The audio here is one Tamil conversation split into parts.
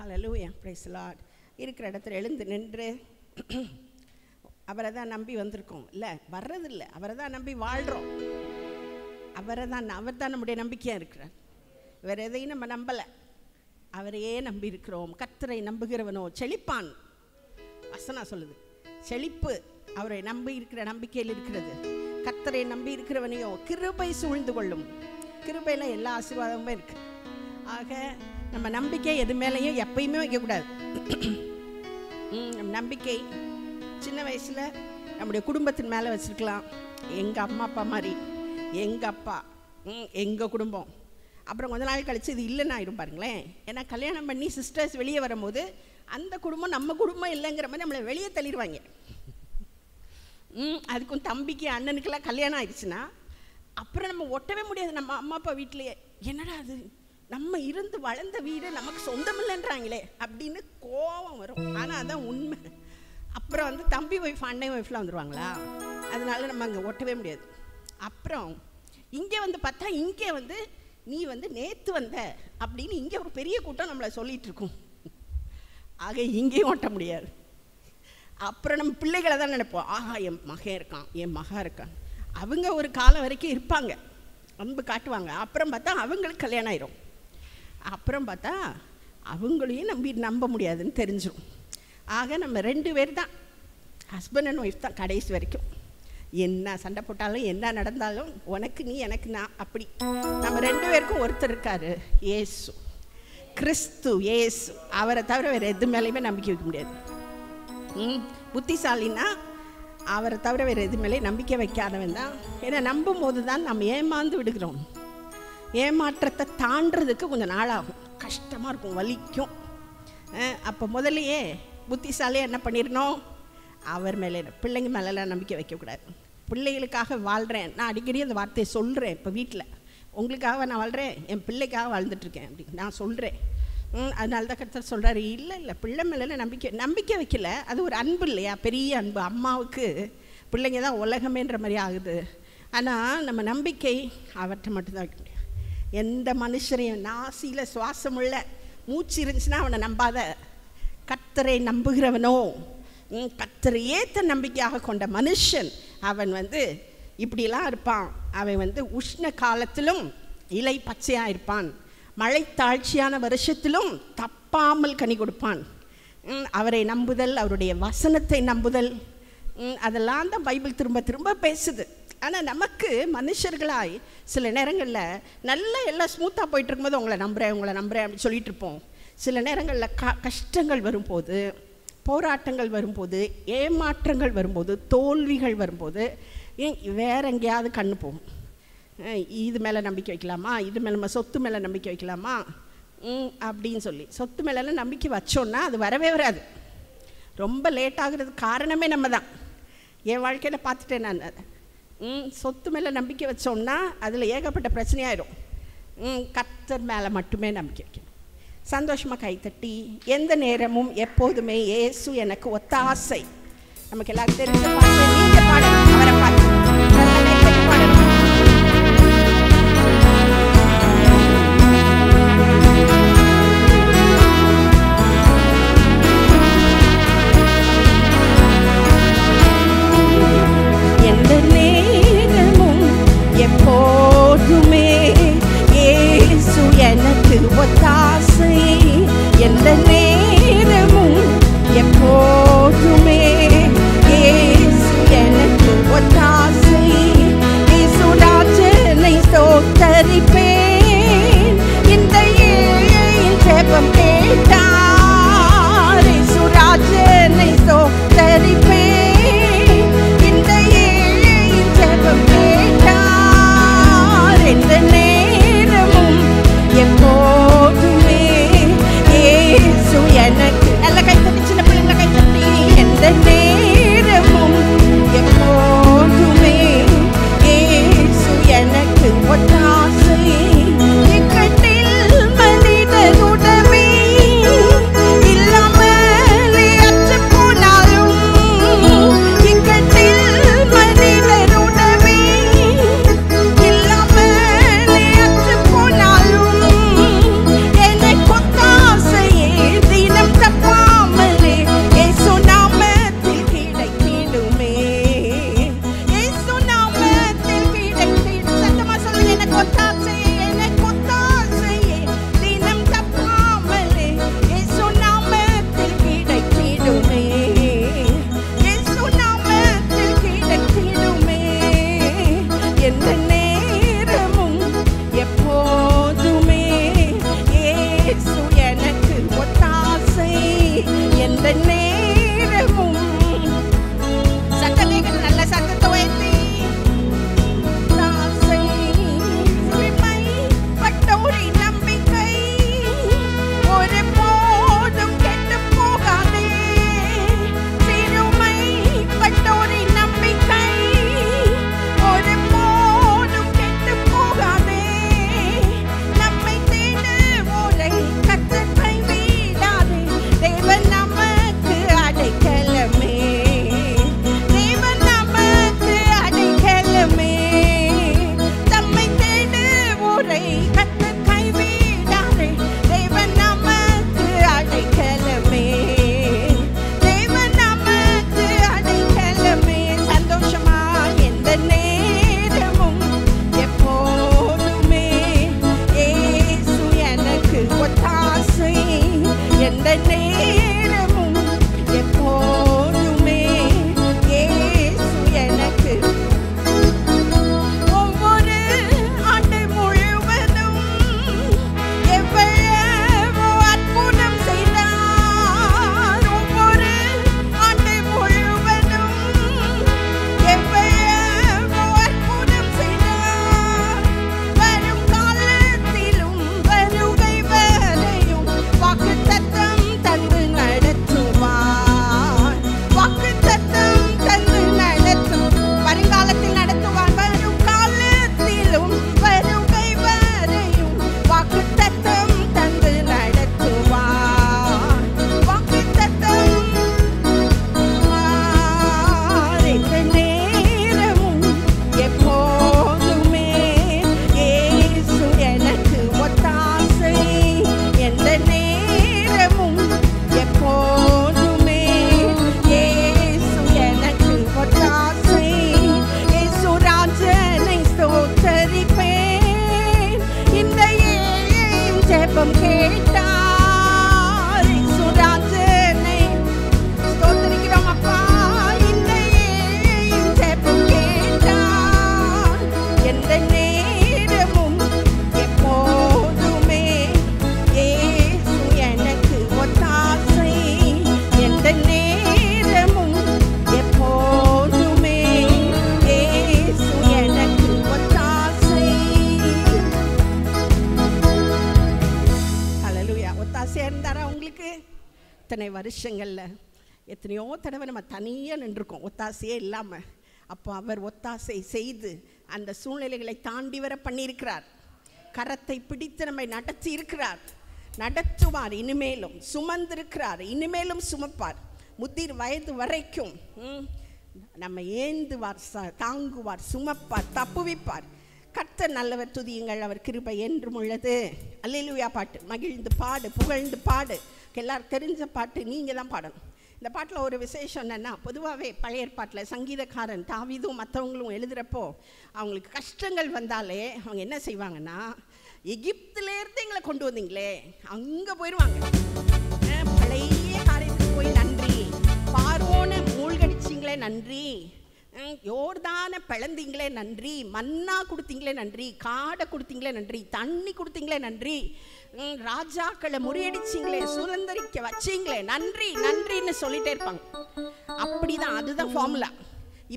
Hallelujah, praise the Lord. இருக்கிற இடத்துல எழுந்து நின்று அவரை தான் நம்பி வந்திருக்கோம். இல்லை வர்றதில்லை, அவரை தான் நம்பி வாழ்கிறோம். அவர் தான் நம்முடைய நம்பிக்கையாக இருக்கிறார். வேறு எதையும் நம்ம நம்பலை, அவரையே நம்பி இருக்கிறோம். கர்த்தரை நம்புகிறவனோ செழிப்பான். வசனம் சொல்லுது, செழிப்பு அவரை நம்பி இருக்கிற நம்பிக்கையில் இருக்கிறது. கர்த்தரை நம்பி இருக்கிறவனையோ கிருபை சூழ்ந்து கொள்ளும். கிருபையில் எல்லா ஆசீர்வாதமுமே இருக்கு. ஆக நம்ம நம்பிக்கை எது மேலேயும் எப்பயுமே வைக்கக்கூடாது. நம்பிக்கை சின்ன வயசில் நம்முடைய குடும்பத்தின் மேலே வச்சுருக்கலாம். எங்கள் அம்மா அப்பா மாதிரி, எங்கள் அப்பா, எங்கள் குடும்பம். அப்புறம் கொஞ்ச நாள் கழித்து இது இல்லைன்னு ஆயிடும் பாருங்களேன். ஏன்னா கல்யாணம் பண்ணி சிஸ்டர்ஸ் வெளியே வரும்போது அந்த குடும்பம் நம்ம குடும்பம் இல்லைங்கிற மாதிரி நம்மளை வெளியே தள்ளிடுவாங்க. அதுக்கும் தம்பிக்கு அண்ணனுக்கெல்லாம் கல்யாணம் ஆயிடுச்சுன்னா அப்புறம் நம்ம ஒட்டவே முடியாது. நம்ம அம்மா அப்பா வீட்டிலேயே என்னடா அது நம்ம இருந்து வளர்ந்த வீடு நமக்கு சொந்தம் இல்லைன்றாங்களே அப்படின்னு கோபம் வரும். ஆனால் அதான் உண்மை. அப்புறம் தம்பி ஒய்ஃப் அண்ணன் ஒய்ஃப்லாம் வந்துடுவாங்களா, அதனால நம்ம அங்கே ஒட்டவே முடியாது. அப்புறம் இங்கே பார்த்தா இங்கே நீ நேற்று வந்த அப்படின்னு இங்கே ஒரு பெரிய கூட்டம் நம்மளை சொல்லிகிட்டு இருக்கும். ஆக இங்கேயும் ஓட்ட முடியாது. அப்புறம் நம்ம பிள்ளைகளை தான் நினைப்போம், ஆஹா என் மகன் இருக்கான், என் மகா இருக்கான். அவங்க ஒரு காலம் வரைக்கும் இருப்பாங்க, அன்பு காட்டுவாங்க. அப்புறம் பார்த்தா அவங்களுக்கு கல்யாணம் ஆயிரும். அப்புறம் பார்த்தா அவங்களையும் நம்ப முடியாதுன்னு தெரிஞ்சிடும். ஆக நம்ம 2 பேர் தான், ஹஸ்பண்ட் அண்ட் ஒய்ஃப் தான் கடைசி வரைக்கும். என்ன சண்டை போட்டாலும் என்ன நடந்தாலும் உனக்கு நீ எனக்கு நான், அப்படி நம்ம 2 பேருக்கும் ஒருத்தர் இருக்காரு, இயேசு கிறிஸ்து. இயேசு அவரை தவிர வேறு எது மேலேயுமே நம்பிக்கை வைக்க முடியாது. புத்திசாலின்னா அவரை தவிர வேறு எது மேலே நம்பிக்கை வைக்காதவன் தான். ஏன்னா நம்பும் போது தான் நம்ம ஏமாந்து விடுகிறோம். ஏமாற்றத்தை தாண்டறதுக்கு கொஞ்சம் நாளாகும், கஷ்டமாக இருக்கும், வலிக்கும். அப்போ முதல்லையே புத்திசாலியாக என்ன பண்ணிடணும், அவர் மேலே, பிள்ளைங்க மேலெல்லாம் நம்பிக்கை வைக்கக்கூடாது. பிள்ளைகளுக்காக வாழ்கிறேன், நான் அடிக்கடி அந்த வார்த்தையை சொல்கிறேன். இப்போ வீட்டில் உங்களுக்காக நான் வாழ்கிறேன், என் பிள்ளைக்காக வாழ்ந்துட்டுருக்கேன் அப்படின்னு நான் சொல்கிறேன். அதனால தான் கர்த்தர் சொல்கிறாரு, இல்லை பிள்ளை மேலே நம்பிக்கை வைக்கல. அது ஒரு அன்பு இல்லையா, பெரிய அன்பு. அம்மாவுக்கு பிள்ளைங்க தான் உலகமேன்ற மாதிரி ஆகுது. ஆனால் நம்ம நம்பிக்கை அவர்கிட்ட மட்டும்தான் வைக்க முடியும். எந்த மனுஷரையும் நாசியில் சுவாசமுள்ள மூச்சு இருந்துச்சுன்னா அவனை நம்பாத. கர்த்தரை நம்புகிறவனோ, கர்த்தரை ஏற்ற நம்பிக்கையாக கொண்ட மனுஷன் அவன் இப்படிலாம் இருப்பான். அவன் உஷ்ண காலத்திலும் இலை பச்சையாக இருப்பான், மழை தாழ்ச்சியான வருஷத்திலும் தப்பாமல் கனி கொடுப்பான். அவரை நம்புதல், அவருடைய வசனத்தை நம்புதல், அதெல்லாம் தான் பைபிள் திரும்ப திரும்ப பேசுது. ஆனால் நமக்கு மனுஷர்களாய் சில நேரங்களில் நல்லா எல்லாம் ஸ்மூத்தாக போயிட்டு இருக்கும்போது உங்களை நம்புகிறேன் அப்படின்னு சொல்லிட்டு இருப்போம். சில நேரங்களில் கஷ்டங்கள் வரும்போது, போராட்டங்கள் வரும்போது, ஏமாற்றங்கள் வரும்போது, தோல்விகள் வரும்போது வேற எங்கேயாவது கண்ணு போகும். இது மேலே நம்பிக்கை வைக்கலாமா, இது மேலே நம்ம சொத்து மேலே நம்பிக்கை வைக்கலாமா அப்படின்னு சொல்லி சொத்து மேலெல்லாம் நம்பிக்கை வச்சோன்னா அது வரவே வராது. ரொம்ப லேட் ஆகுறதுக்கு காரணமே நம்ம தான். என் வாழ்க்கையில் பார்த்துட்டேன் நான் அதை. சொத்து மேலே நம்பிக்கை வச்சோம்னா அதில் ஏகப்பட்ட பிரச்சனையாயிடும். கர்த்தர் மேலே மட்டுமே நம்பிக்கை வைக்கணும். சந்தோஷமாக கைத்தட்டி எந்த நேரமும் எப்போதுமே இயேசு எனக்கு ஒத்தாசை. நமக்கு எல்லாரும் தெரிஞ்ச பாட்டு நீங்கள் பாடணும், அவரை பார்த்து பாடணும். எந்த நேரமும் எப்போதுமே இயேசு எனக்கு ஒத்தாசை. எந்த நேரமும் எப்போதுமே இயேசு எனக்கு ஒத்தாசை. இயேசுராஜனை ஸ்தோத்தரிப்பேன், இந்த ஏழையின் ஜெபம் கேட்டார். இயேசுராஜனை ஸ்தோத்தரிப்பேன், இந்த ஏழையின் ஜெபம் கேட்டார். எந்த நேரமும் எப்போதுமே இயேசு எனக்கு. நல்ல கைத்தட்டி, சின்ன பிள்ளைங்க கைத்தட்டி. எந்த ஒத்தாசை எந்த நேரமும் எப்போதுமே இயேசு எனக்கு. ஒவ்வொரு ஆண்டு முழுவதும் எவ்வளவோ அற்புதம் செய்தார். ஒவ்வொரு ஆண்டு முழுவதும் எவ்வளவோ அற்புதம் செய்தார். வரும் காலத்திலும் வருகை வரையும் வாக்குத்தத்தம் தந்து நடத்துவார். வாக்குத்தத்தம் தந்து நடத்தும் வருங்காலத்தில் நடத்துவார். வரும் காலத்திலும் வருகை வரையும் வாக்குத்தத்தம் தந்து நடத்துவார். வாக்குத்தத்தம் எந்த நேரமும் எப்போதுமே இயேசு எனக்கு ஒத்தாசை. எந்த நேரமும் எப்போதுமே இயேசு எனக்கு ஒத்தாசை. இயேசு ராஜனை ஸ்தோத்தரிப்பேன். இந்த ஏழையின் ஜெபம் கேட்டார். இயேசு ராஜனை ஸ்தோத்தரிக்கிறோம் அப்பா. இந்த ஏழையின் ஜெபம் கேட்டார். எந்த நேரமும் எப்போதுமே இயேசு எனக்கு ஒத்தாசை. எந்த நேரமும் எப்போதுமே இயேசு எனக்கு ஒத்தாசை. ஹல்லேலூயா. ஒத்தாசையா இருந்தாரா உங்களுக்கு? இத்தனை வருஷங்கள்ல எத்தனையோ தடவை நம்ம தனியாக நின்றுருக்கோம் ஒத்தாசையே இல்லாமல். அப்போ அவர் ஒத்தாசை செய்து அந்த சூழ்நிலைகளை தாண்டி வர பண்ணியிருக்கிறார். கரத்தை பிடித்து நம்மை நடத்தி இருக்கிறார். நடத்துவார். இனிமேலும் சுமந்திருக்கிறார். இனிமேலும் சுமப்பார். முதிர் வயது வரைக்கும் நம்ம ஏந்துவார், தாங்குவார், சுமப்பார், தப்புவிப்பார். கர்த்தர் நல்லவர், துதியுங்கள், அவர் கிருபை என்றும் உள்ளது. அல்லேலூயா பாட்டு மகிழ்ந்து பாடு, புகழ்ந்து பாடு. எல்லாரும் தெரிஞ்ச பாட்டு, நீங்கள் தான் பாடணும். இந்த பாட்டில் ஒரு விசேஷம் என்னென்னா, பொதுவாகவே பழைய ஏற்பாட்டில் சங்கீதக்காரன் தாவீதும் மற்றவங்களும் எழுதுகிறப்போ அவங்களுக்கு கஷ்டங்கள் வந்தாலே அவங்க என்ன செய்வாங்கன்னா, எகிப்திலேருந்து எங்களை கொண்டு வந்தீங்களே அங்கே போயிடுவாங்க. பழைய காரியத்துக்கு போய் நன்றி, பார்வோனை மூழ்கடிச்சிங்களே நன்றி, யோர்தான பிளந்தீங்களே நன்றி, மன்னா கொடுத்தீங்களே நன்றி, காடை கொடுத்தீங்களே நன்றி, தண்ணி கொடுத்தீங்களே நன்றி, ராஜாக்களை முறியடிச்சிங்களே, சுதந்திரிக்க வச்சிங்களே நன்றி நன்றின்னு சொல்லிட்டே இருப்பாங்க. அப்படிதான், அதுதான் ஃபார்முலா.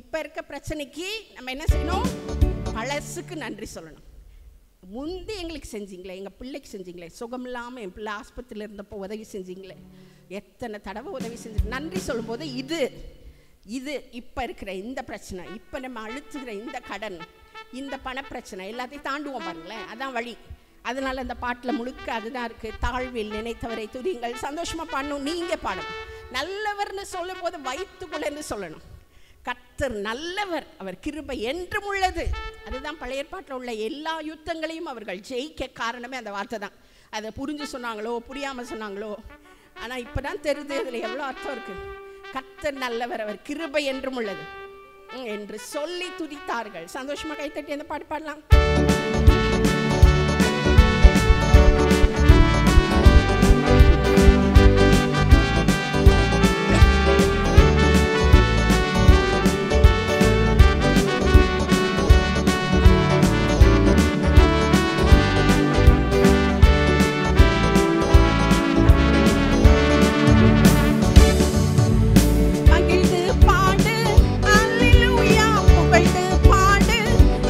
இப்போ இருக்க பிரச்சனைக்கு நம்ம என்ன செய்யணும்? பழசுக்கு நன்றி சொல்லணும். முந்தி எங்களுக்கு செஞ்சீங்களே, எங்கள் பிள்ளைக்கு செஞ்சீங்களே, சுகம் இல்லாமல் என் பிள்ளை ஆஸ்பத்திரியில் இருந்தப்போ உதவி செஞ்சீங்களே, எத்தனை தடவை உதவி செஞ்சு நன்றி சொல்லும்போது இது இப்போ இருக்கிற இந்த பிரச்சனை, இப்போ நம்ம அழுத்துகிற இந்த கடன், இந்த பணப்பிரச்சனை எல்லாத்தையும் தாண்டுவோம் பாருங்களேன். அதான் வழி. அதனால் அந்த பாட்டில் முழுக்க அதுதான் இருக்குது. தாழ்வில் நினைத்தவரை துதியுங்கள். சந்தோஷமாக பாடணும். நீங்கள் பாடணும். நல்லவர்னு சொல்லும் போது வைத்துக்குள்ளேன்னு சொல்லணும். கர்த்தர் நல்லவர், அவர் கிருபை என்றும் உள்ளது. அதுதான் பழைய ஏற்பாட்டில் உள்ள எல்லா யுத்தங்களையும் அவர்கள் ஜெயிக்க காரணமே அந்த வார்த்தை தான். அதை புரிஞ்சு சொன்னாங்களோ புரியாமல் சொன்னாங்களோ, ஆனால் இப்போ தான் தெரியுது இதில் எவ்வளோ அர்த்தம் இருக்குது. கர்த்தர் நல்லவர், அவர் கிருபை என்றும் உள்ளது என்று சொல்லி துதித்தார்கள். சந்தோஷமாக கைத்தட்டி அந்த பாட்டு பாடலாம்.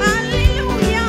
Hallelujah.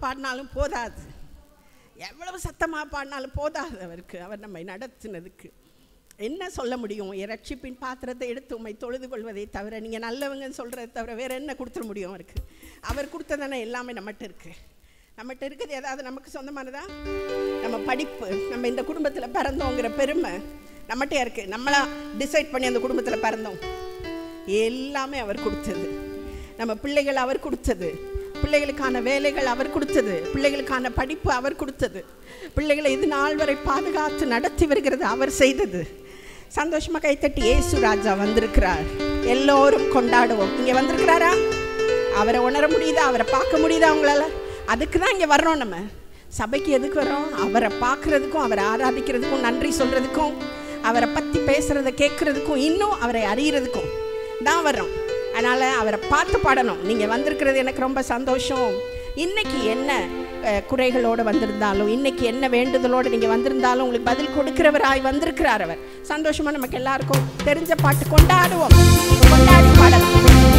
பாடினாலும் போதாது, எவ்வளவு சத்தமாக பாடினாலும் போதாது அவருக்கு. அவர் நம்மை நடத்தினதுக்கு என்ன சொல்ல முடியும்? ரட்சிப்பின் பாத்திரத்தை எடுத்து உண்மை தொழுது கொள்வதை தவிர, நீங்கள் நல்லவங்கன்னு சொல்கிறத தவிர வேறு என்ன கொடுத்துட முடியும் அவருக்கு? அவர் கொடுத்ததானே எல்லாமே நம்மகிட்ட இருக்குது. நம்மகிட்ட இருக்கிறது ஏதாவது நமக்கு சொந்தமானதா? நம்ம படிப்பு, நம்ம இந்த குடும்பத்தில் பிறந்தோங்கிற பெருமை நம்மகிட்டே இருக்குது. நம்மளா டிசைட் பண்ணி அந்த குடும்பத்தில் பிறந்தோம். எல்லாமே அவர் கொடுத்தது. நம்ம பிள்ளைகள் அவர் கொடுத்தது, பிள்ளைகளுக்கான வேலைகள் அவர் கொடுத்தது, பிள்ளைகளுக்கான படிப்பு அவர் கொடுத்தது, பிள்ளைகளை இது நாள் வரை பாதுகாத்து நடத்தி வருகிறது அவர் செய்தது. சந்தோஷமாக கைத்தட்டி இயேசு ராஜா வந்திருக்கிறார், எல்லோரும் கொண்டாடுவோம். இங்கே வந்திருக்கிறாரா? அவரை உணர முடியுதா? அவரை பார்க்க முடியுதா உங்களால்? அதுக்கு தான் இங்கே வர்றோம். நம்ம சபைக்கு எதுக்கு வர்றோம்? அவரை பார்க்குறதுக்கும், அவரை ஆராதிக்கிறதுக்கும், நன்றி சொல்கிறதுக்கும், அவரை பற்றி பேசுகிறத கேட்குறதுக்கும், இன்னும் அவரை அறிகிறதுக்கும் தான் வர்றோம். அதனால் அவரை பார்த்து பாடணும். நீங்கள் வந்திருக்கிறது எனக்கு ரொம்ப சந்தோஷம். இன்றைக்கி என்ன குறைகளோடு வந்திருந்தாலும், இன்றைக்கி என்ன வேண்டுதலோடு நீங்கள் வந்திருந்தாலும் உங்களுக்கு பதில் கொடுக்கிறவராய் வந்திருக்கிறார் அவர். சந்தோஷமாக நமக்கு எல்லாருக்கும் தெரிஞ்ச பாட்டு கொண்டாடுவோம், கொண்டாடி பாடலாம்.